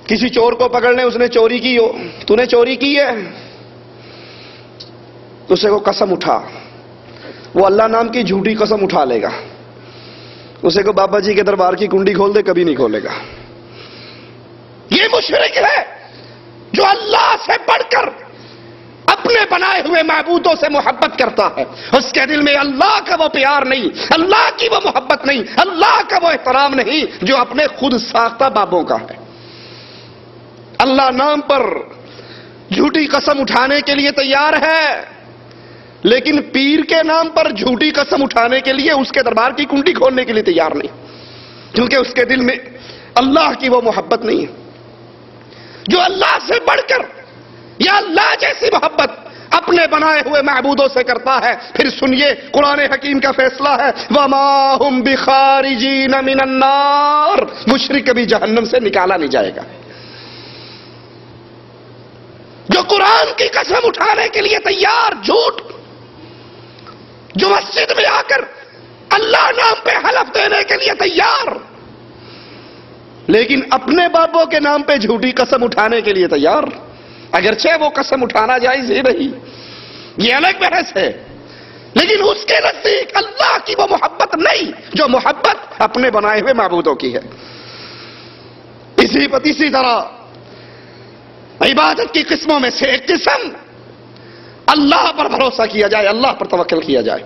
کسی چور کو پکڑ لیں، اس نے چوری کی ہو، تو نے چوری کی ہے، اسے کو قسم اٹھا، وہ اللہ نام کی جھوٹی قسم اٹھا لے گا، اسے کو بابا جی کے دربار کی کنڈی کھول دے کبھی نہیں کھولے گا۔ یہ مشرک ہے جو اللہ سے بڑھ کر اپنے بنائے ہوئے معبودوں سے محبت کرتا ہے، اس کے دل میں اللہ کا وہ پیار نہیں، اللہ کی وہ محبت نہیں، اللہ کا وہ احترام نہیں جو اپنے خود ساختہ بابوں کا ہے۔ اللہ نام پر جھوٹی قسم اٹھانے کے لیے تیار ہے، لیکن پیر کے نام پر جھوٹی قسم اٹھانے کے لیے اس کے دربار کی کنڈی کھولنے کے لیے تیار نہیں، کیونکہ اس کے دل میں اللہ کی وہ محبت نہیں ہے جو اللہ سے بڑھ کر یا اللہ جیسی محبت اپنے بنائے ہوئے معبودوں سے کرتا ہے۔ پھر سنیے قرآن حکیم کا فیصلہ ہے، وَمَا هُمْ بِخَارِجِينَ مِنَ النَّارِ، مشرک کبھی جہنم سے نکالا نہیں جائے گا۔ جو قرآن کی قسم اٹھانے کے لیے تیار، جھوٹ، جو مسجد میں آ کر اللہ نام پہ حلف دینے کے لیے تیار، لیکن اپنے بابوں کے نام پہ جھوٹی قسم اٹھانے کے لیے تیار، اگرچہ وہ قسم اٹھانا جائز ہی نہیں، یہ الگ بحث ہے، لیکن اس کے نزدیک اللہ کی وہ محبت نہیں جو محبت اپنے بنائے ہوئے معبودوں کی ہے۔ اسی طرح عبادت کی قسموں میں سے ایک قسم اللہ پر بھروسہ کیا جائے، اللہ پر توکل کیا جائے۔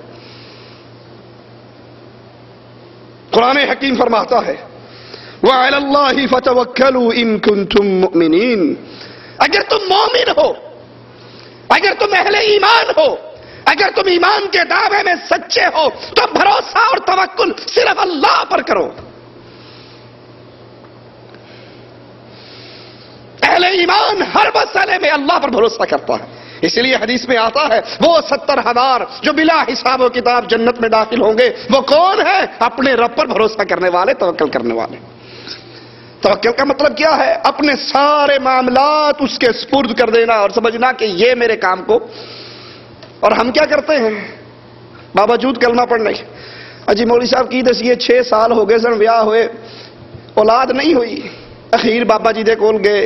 قرآن حکیم فرماتا ہے وَعَلَى اللَّهِ فَتَوَكَّلُوا إِن كُنتُم مُؤْمِنِينَ، اگر تم مومن ہو، اگر تم اہل ایمان ہو، اگر تم ایمان کے دعوے میں سچے ہو تو بھروسہ اور توکل صرف اللہ پر کرو۔ اہل ایمان ہر مسئلے میں اللہ پر بھروسہ کرتا ہے، اس لیے حدیث میں آتا ہے وہ 70,000 جو بلا حساب و کتاب جنت میں داخل ہوں گے وہ کون ہے؟ اپنے رب پر بھروسہ کرنے والے، توکل کرنے والے۔ توکل کا مطلب کیا ہے؟ اپنے سارے معاملات اس کے سپرد کر دینا اور سمجھنا کہ یہ میرے کام کو۔ اور ہم کیا کرتے ہیں باوجود کلمہ پڑھنے کے، اجی مولوی صاحب کی دس یہ 6 سال ہو گئے سن بیاہ ہوئے، اولاد نہیں ہوئی، اخیر بابا جی دے کول گئے،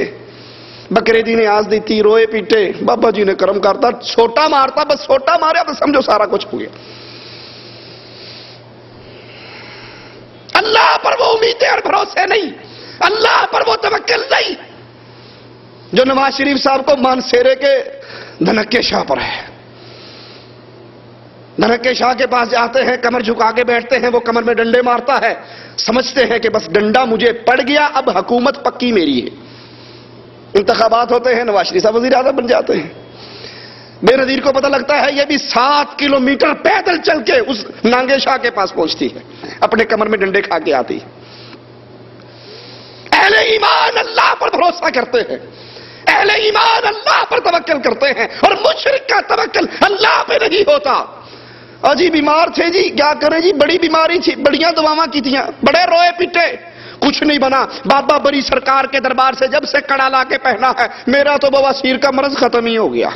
بکرے دی نے آز دیتی، روئے پیٹے، بابا جی نے کرم کرتا، چھوٹا مارتا، بس چھوٹا ماریا تو سمجھو سارا کچھ ہو گیا۔ اللہ پر وہ امیدیں اور بھروسے نہیں، اللہ پر وہ توکل نہیں جو نواز شریف صاحب کو مانسیرے کے دھنکے شاہ پر ہے۔ دھنکے شاہ کے پاس جاتے ہیں، کمر جھکا کے بیٹھتے ہیں، وہ کمر میں ڈنڈے مارتا ہے، سمجھتے ہیں کہ بس ڈنڈا مجھے پڑ گیا، اب حکومت پکی میری ہے۔ انتخابات ہوتے ہیں، نواز شریف صاحب وزیر اعظم بن جاتے ہیں۔ بے نظیر کو پتہ لگتا ہے یہ بھی 7 کلومیٹر پیدل چل کے اس نانگے شاہ کے پاس پہنچتی ہے، اپنے کمر میں ڈنڈے کھا کے آتی ہے۔ اہل ایمان اللہ پر بھروسہ کرتے ہیں، اہل ایمان اللہ پر توکل کرتے ہیں، اور مشرک کا توکل اللہ پہ نہیں ہوتا۔ جی بیمار تھے جی، کیا کریں جی، بڑی بیماری تھی، بڑیاں دعاواں کی تھیں، بڑے روئے پیٹے، کچھ نہیں بنا۔ بابا بڑی سرکار کے دربار سے جب سے کڑا لا کے پہنا ہے، میرا تو بواسیر کا مرض ختم ہی ہو گیا۔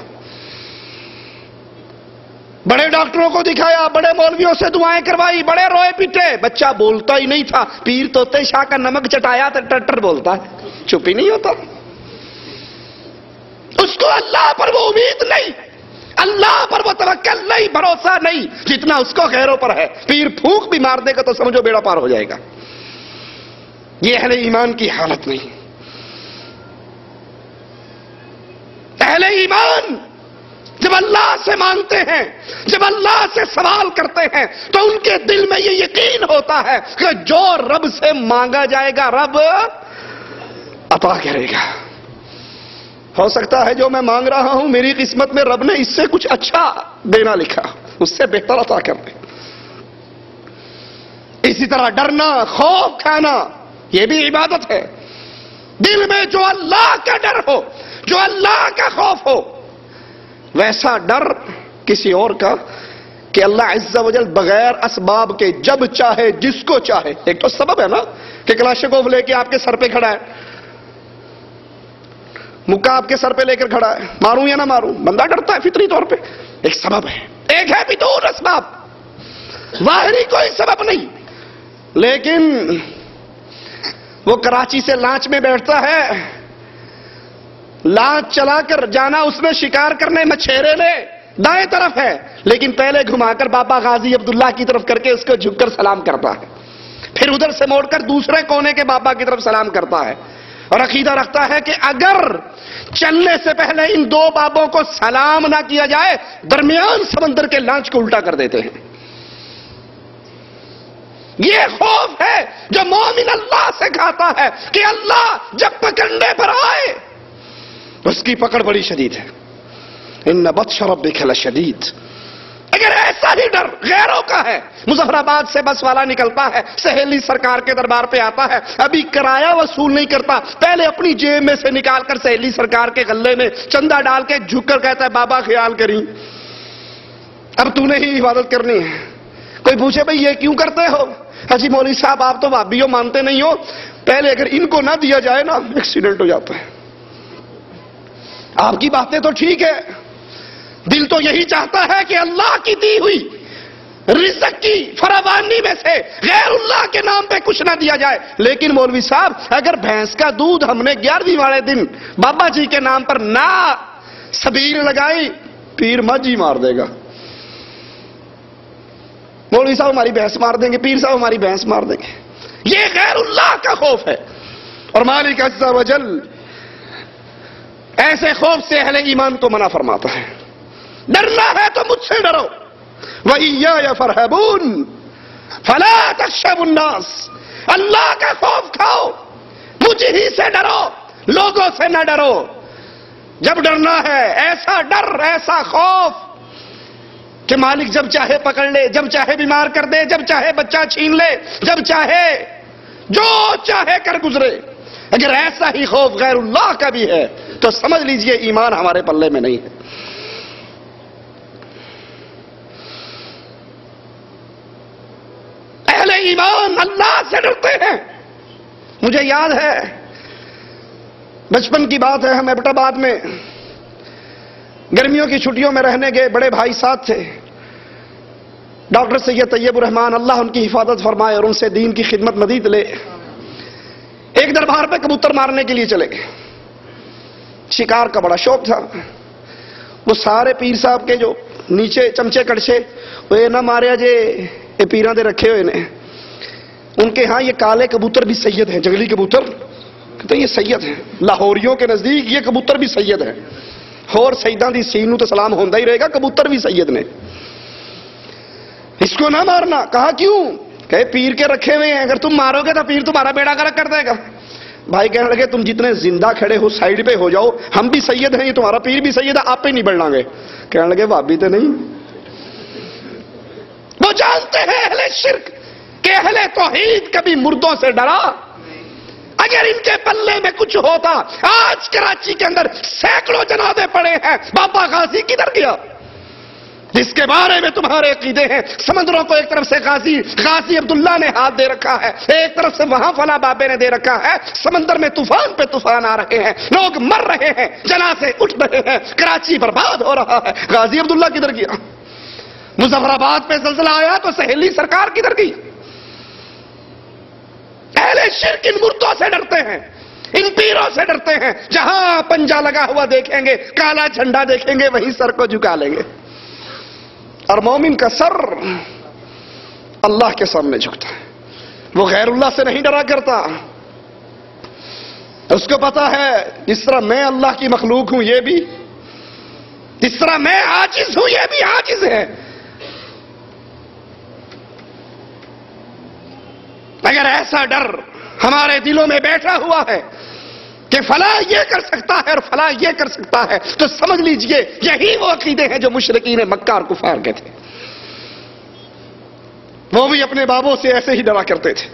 بڑے ڈاکٹروں کو دکھایا، بڑے مولویوں سے دعائیں کروائی، بڑے روئے پیٹے، بچہ بولتا ہی نہیں تھا، پیر توتے شاہ کا نمک چٹایا تو ٹٹر بولتا ہے، چپ ہی نہیں ہوتا۔ اس کو اللہ پر وہ امید نہیں، اللہ پر وہ توکل نہیں، بھروسہ نہیں جتنا اس کو غیروں پر ہے۔ پیر پھونک بھی مار دے گا تو سمجھو بیڑا پار ہو جائے گا۔ یہ اہل ایمان کی حالت نہیں۔ اہل ایمان جب اللہ سے مانگتے ہیں، جب اللہ سے سوال کرتے ہیں تو ان کے دل میں یہ یقین ہوتا ہے کہ جو رب سے مانگا جائے گا رب عطا کرے گا۔ ہو سکتا ہے جو میں مانگ رہا ہوں میری قسمت میں رب نے اس سے کچھ اچھا دینا لکھا، اس سے بہتر عطا کر دے۔ اسی طرح ڈرنا، خوف کھانا، یہ بھی عبادت ہے۔ دل میں جو اللہ کا ڈر ہو، جو اللہ کا خوف ہو، ویسا ڈر کسی اور کا کہ اللہ عز و جل بغیر اسباب کے جب چاہے جس کو چاہے۔ ایک تو سبب ہے نا کہ کلاشنکوف لے کے آپ کے سر پہ کھڑا ہے، مکہ آپ کے سر پہ لے کر کھڑا ہے، ماروں یا نہ ماروں، بندہ ڈرتا ہے فطری طور پہ، ایک سبب ہے۔ ایک ہے بدون اسباب، ظاہری کوئی سبب نہیں، لیکن وہ کراچی سے لانچ میں بیٹھتا ہے، لانچ چلا کر جانا اس نے شکار کرنے مچھیرے نے دائیں طرف ہے، لیکن پہلے گھما کر بابا غازی عبداللہ کی طرف کر کے اس کو جھک کر سلام کرتا ہے، پھر ادھر سے موڑ کر دوسرے کونے کے بابا کی طرف سلام کرتا ہے، اور عقیدہ رکھتا ہے کہ اگر چلنے سے پہلے ان دو بابوں کو سلام نہ کیا جائے درمیان سمندر کے لانچ کو الٹا کر دیتے ہیں۔ یہ خوف ہے جو مومن اللہ سے کھاتا ہے کہ اللہ جب پکڑنے پر آئے اس کی پکڑ بڑی شدید ہے۔ ان بطش ربک لشدید۔ اگر ایسا ہی ڈر غیروں کا ہے، مظفر آباد سے بس والا نکلتا ہے، سہیلی سرکار کے دربار پہ آتا ہے، ابھی کرایہ وصول نہیں کرتا، پہلے اپنی جیب میں سے نکال کر سہیلی سرکار کے غلے میں چندہ ڈال کے جھک کر کہتا ہے بابا خیال کریں، اب تو نے ہی عبادت کرنی ہے۔ کوئی پوچھے بھئی یہ کیوں کرتے ہو؟ حاجی مولوی صاحب آپ تو وہابیوں مانتے نہیں ہو، پہلے اگر ان کو نہ دیا جائے نا ایکسیڈنٹ ہو جاتا ہے۔ آپ کی باتیں تو ٹھیک ہے، دل تو یہی چاہتا ہے کہ اللہ کی دی ہوئی رزق کی فراوانی میں سے غیر اللہ کے نام پہ کچھ نہ دیا جائے، لیکن مولوی صاحب اگر بھینس کا دودھ ہم نے 11ویں والے دن بابا جی کے نام پر نہ سبیل لگائی، پیر مجھ ہی مار دے گا۔ مولوی صاحب ہماری بھینس مار دیں گے، پیر صاحب ہماری بھینس مار دیں گے، یہ غیر اللہ کا خوف ہے۔ اور مالک عز و جل ایسے خوف سے اہل ایمان کو منع فرماتا ہے۔ ڈرنا ہے تو مجھ سے ڈرو، وَإِيَّايَ فَارْهَبُونَ فَلَا تَخْشَوُا النَّاسَ، اللہ کا خوف کھاؤ، مجھ ہی سے ڈرو، لوگوں سے نہ ڈرو۔ جب ڈرنا ہے ایسا ڈر، ایسا خوف کہ مالک جب چاہے پکڑ لے، جب چاہے بیمار کر دے، جب چاہے بچہ چھین لے، جب چاہے جو چاہے کر گزرے۔ اگر ایسا ہی خوف غیر اللہ کا بھی ہے تو سمجھ لیجئے ایمان ہمارے پلے میں نہیں ہے۔ اہل ایمان اللہ سے ڈرتے ہیں۔ مجھے یاد ہے بچپن کی بات ہے، ہم ایبٹ آباد میں گرمیوں کی چھٹیوں میں رہنے گئے، بڑے بھائی ساتھ تھے، ڈاکٹر سید طیب الرحمان اللہ ان کی حفاظت فرمائے اور ان سے دین کی خدمت مزید لے، ایک دربار پہ کبوتر مارنے کے لیے چلے گئے۔ شکار کا بڑا شوق تھا، وہ سارے پیر صاحب کے جو نیچے چمچے کڑچے وہ نہ ماریا جے، یہ پیراں دے رکھے ہوئے نے، ان کے ہاں یہ کالے کبوتر بھی سید ہیں، جنگلی کبوتر، کہتے ہیں یہ سید ہیں، لاہوریوں کے نزدیک یہ کبوتر بھی سید ہے، اور سیداں دی سین تو سلام ہوندہ ہی رہے گا، کبوتر بھی سید نے، اس کو نہ مارنا۔ کہا کیوں؟ کہ پیر کے رکھے ہوئے ہیں، اگر تم مارو گے تو پیر تمہارا بیڑا غرق کر دے گا۔ بھائی کہنے لگے تم جتنے زندہ کھڑے ہو سائیڈ پہ ہو جاؤ، ہم بھی سید ہیں، یہ تمہارا پیر بھی سید ہے، آپ پہ نہیں بڑھ لیں گے۔ کہنے لگے وہابی تو نہیں، وہ جانتے ہیں اہل شرک کہ اہل توحید کبھی مردوں سے ڈرا۔ اگر ان کے پلے میں کچھ ہوتا، آج کراچی کے اندر سینکڑوں جنازے پڑے ہیں، بابا غازی کدھر گیا جس کے بارے میں تمہارے عقیدے ہیں؟ سمندروں کو ایک طرف سے غازی عبداللہ نے ہاتھ دے رکھا ہے، ایک طرف سے وہاں فلاں بابے نے دے رکھا ہے، سمندر میں طوفان پہ طوفان آ رہے ہیں، لوگ مر رہے ہیں، جنازے اٹھ رہے ہیں، کراچی برباد ہو رہا ہے، غازی عبداللہ کدھر گیا؟ مظفر آباد پہ زلزلہ آیا تو سہیلی سرکار کدھر گئی؟ اہل شرک ان مردوں سے ڈرتے ہیں، ان پیروں سے ڈرتے ہیں، جہاں پنجا لگا ہوا دیکھیں گے، کالا جھنڈا دیکھیں گے، وہیں سر کو جھکا لیں گے۔ اور مومن کا سر اللہ کے سامنے جھکتا ہے، وہ غیر اللہ سے نہیں ڈرا کرتا، اس کو پتا ہے جس طرح میں اللہ کی مخلوق ہوں یہ بھی، جس طرح میں عاجز ہوں یہ بھی عاجز ہے۔ اگر ایسا ڈر ہمارے دلوں میں بیٹھا ہوا ہے کہ فلاں یہ کر سکتا ہے اور فلاں یہ کر سکتا ہے، تو سمجھ لیجئے یہی وہ عقیدے ہیں جو مشرکین مکہ اور کفار کے تھے، وہ بھی اپنے بابوں سے ایسے ہی ڈرا کرتے تھے۔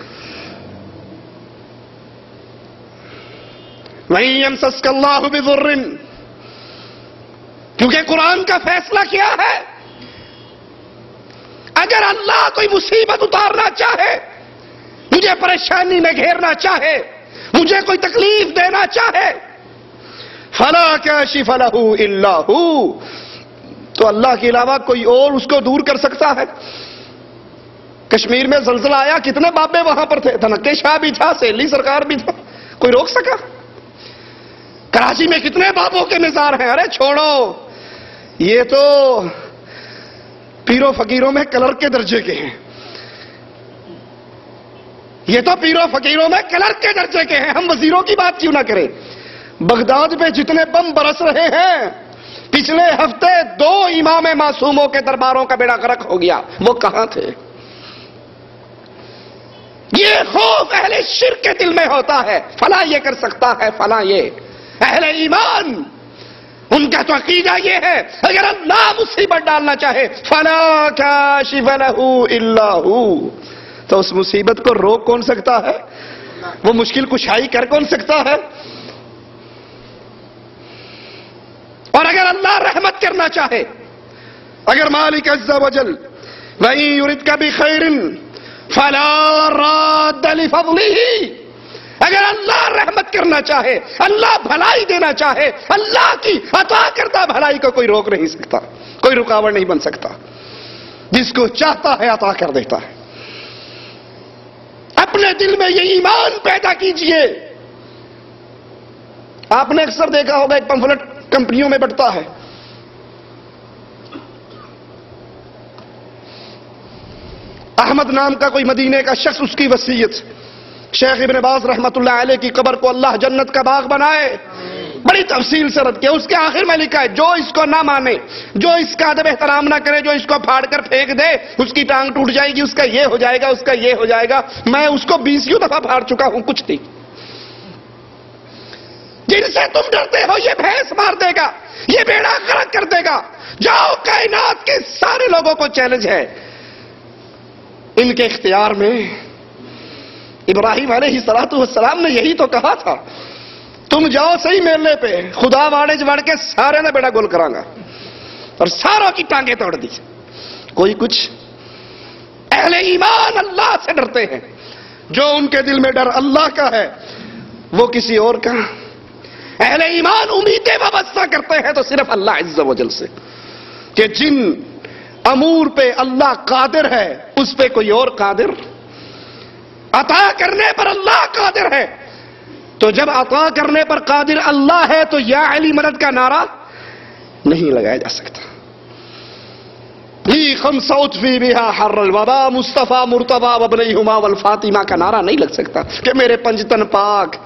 وَإِن يَمْسَسْكَ اللَّهُ بِضُرٍّ، کیونکہ قرآن کا فیصلہ کیا ہے، اگر اللہ کوئی مصیبت اتارنا چاہے، مجھے پریشانی میں گھیرنا چاہے، مجھے کوئی تکلیف دینا چاہے، فَلَا كَاشِفَ لَهُ إِلَّا هُوَ، تو اللہ کے علاوہ کوئی اور اس کو دور کر سکتا ہے؟ کشمیر میں زلزلہ آیا، کتنے بابے وہاں پر تھے، دھنکے شاہ بھی تھا، سہیلی سرکار بھی تھا، کوئی روک سکا؟ کراچی میں کتنے بابوں کے مزار ہیں. ارے چھوڑو، یہ تو پیروں فقیروں میں کلرک کے درجے کے ہیں. یہ تو پیروں فقیروں میں کلرک کے درجے کے ہیں. ہم وزیروں کی بات کیوں نہ کریں؟ بغداد میں جتنے بم برس رہے ہیں، پچھلے ہفتے 2 امام معصوموں کے درباروں کا بیڑا غرق ہو گیا. وہ کہاں تھے؟ یہ خوف اہل شرک کے دل میں ہوتا ہے، فلاں یہ کر سکتا ہے، فلاں یہ. اہل ایمان ان کا تو عقیدہ یہ ہے اگر اللہ مصیبت ڈالنا چاہے فلا کاشف لہ الا ہو، تو اس مصیبت کو روک کون سکتا ہے؟ وہ مشکل کشائی کر کون سکتا ہے؟ اور اگر اللہ رحمت کرنا چاہے، اگر مالک عز وجل وَإِن يُرِدْكَ بِخَيْرٍ فَلَا رَادَّ لِفَضْلِهِ، اگر اللہ رحمت کرنا چاہے، اللہ بھلائی دینا چاہے، اللہ کی عطا کردہ بھلائی کو کوئی روک نہیں سکتا، کوئی رکاوٹ نہیں بن سکتا. جس کو چاہتا ہے عطا کر دیتا ہے. اپنے دل میں یہ ایمان پیدا کیجئے. آپ نے اکثر دیکھا ہوگا ایک پمفلٹ کمپنیوں میں بٹتا ہے، احمد نام کا کوئی مدینے کا شخص، اس کی وصیت شیخ ابن باز رحمت اللہ علیہ کی قبر کو اللہ جنت کا باغ بنائے، بڑی تفصیل سے رد کیا. اس کے آخر میں لکھا ہے جو اس کو نہ مانے، جو اس کا ادب احترام نہ کرے، جو اس کو پھاڑ کر پھینک دے، اس کی ٹانگ ٹوٹ جائے گی، اس کا یہ ہو جائے گا، اس کا یہ ہو جائے گا. میں اس کو 20 دفعہ پھاڑ چکا ہوں، کچھ نہیں. جن سے تم ڈرتے ہو یہ بھینس مار دے گا، یہ بیڑا غرق کر دے گا. جاؤ، کائنات کے سارے لوگوں کو چیلنج ہے. ان کے اختیار میں ابراہیم علیہ السلام نے یہی تو کہا تھا، تم جاؤ صحیح میلے پہ، خدا واڑے جوڑ کے سارے نے بیڑا گول کراں گا، اور ساروں کی ٹانگیں توڑ دی. کوئی کچھ. اہل ایمان اللہ سے ڈرتے ہیں. جو ان کے دل میں ڈر اللہ کا ہے وہ کسی اور کا. اہل ایمان امیدیں وابستہ کرتے ہیں تو صرف اللہ عز و جل سے، کہ جن امور پہ اللہ قادر ہے اس پہ کوئی اور قادر. عطا کرنے پر اللہ قادر ہے، تو جب عطا کرنے پر قادر اللہ ہے تو یا علی مدد کا نعرہ نہیں لگایا جا سکتا. لی خمس اطفی بہا حر الوبا مصطفیٰ مرتضی وابنیہما والفاطمہ کا نعرہ نہیں لگ سکتا کہ میرے پنجتن پاک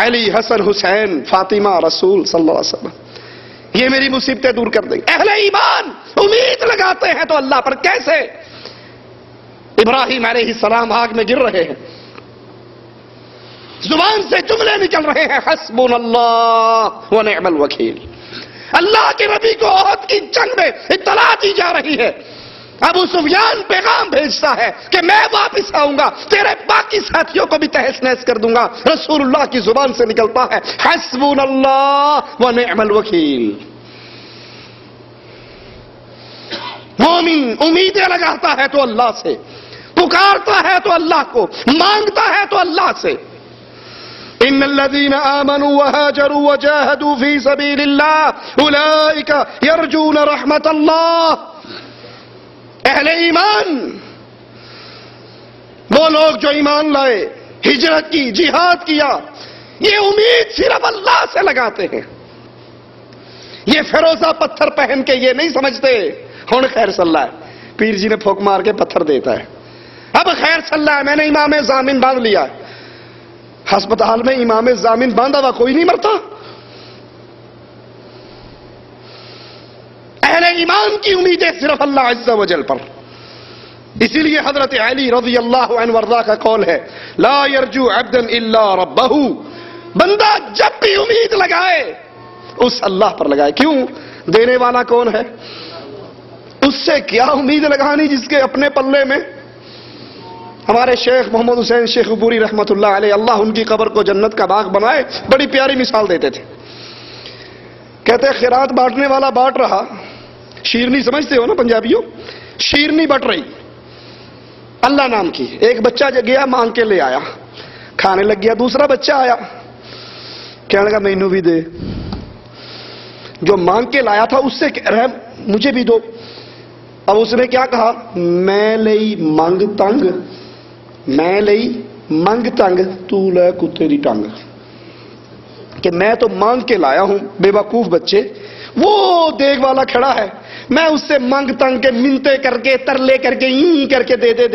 علی حسن حسین فاطمہ رسول صلی اللہ علیہ وسلم یہ میری مصیبتیں دور کر دیں گے. اہل ایمان امید لگاتے ہیں تو اللہ پر. کیسے؟ ابراہیم علیہ السلام آگ میں گر رہے ہیں، زبان سے جملے نکل رہے ہیں حسبنا اللہ ونعم الوکیل. اللہ کے نبی کو احد کی جنگ میں اطلاع دی جا رہی ہے. ابو سفیان پیغام بھیجتا ہے کہ میں واپس آؤں گا، تیرے باقی ساتھیوں کو بھی تہس نہس کر دوں گا. رسول اللہ کی زبان سے نکلتا ہے حسبنا اللہ ونعم الوکیل. مومن امیدیں لگاتا ہے تو اللہ سے، پکارتا ہے تو اللہ کو، مانگتا ہے تو اللہ سے. ان الذين امنوا وهاجروا وجاهدوا في سبيل الله اولئك يرجون رحمت اللہ. اہل ایمان وہ لوگ جو ایمان لائے، ہجرت کی، جہاد کیا، یہ امید صرف اللہ سے لگاتے ہیں. یہ فیروزہ پتھر پہن کے یہ نہیں سمجھتے ہن خیر صلی اللہ ہے، پیر جی نے پھونک مار کے پتھر دیتا ہے، اب خیر صلی اللہ ہے، میں نے امام ضامن باندھ لیا ہے. ہسپتال میں امام ضامن باندھا ہوا کوئی نہیں مرتا. اہل ایمان کی امیدیں صرف اللہ عز و جل پر. اسی لیے حضرت علی رضی اللہ عنہ وارضاہ کا قول ہے لا یرجو عبدا الا ربہ. بندہ جب بھی امید لگائے اس اللہ پر لگائے. کیوں؟ دینے والا کون ہے؟ اس سے کیا امید لگانی جس کے اپنے پلے میں. ہمارے شیخ محمد حسین شیخ پوری رحمت اللہ علیہ، اللہ ان کی قبر کو جنت کا باغ بنائے، بڑی پیاری مثال دیتے تھے. کہتے خیرات بانٹنے والا بانٹ رہا، شیرنی سمجھتے ہو نا پنجابیوں، شیرنی بٹ رہی اللہ نام کی. ایک بچہ گیا مانگ کے لے آیا، کھانے لگ گیا. دوسرا بچہ آیا کہنے لگا مینو بھی دے. جو مانگ کے لایا تھا اس سے رہ مجھے بھی دو. اب اس نے کیا کہا؟ میں لئی منگ تنگ، میں لئی منگ تنگ، تو لے کتے دی ٹنگ. کہ میں تو مانگ کے لایا ہوں، بے وقوف بچے، وہ دیگ والا کھڑا ہے، میں اس سے مانگ تنگ کے منتے کر کے ترلے کر کے کر کے دے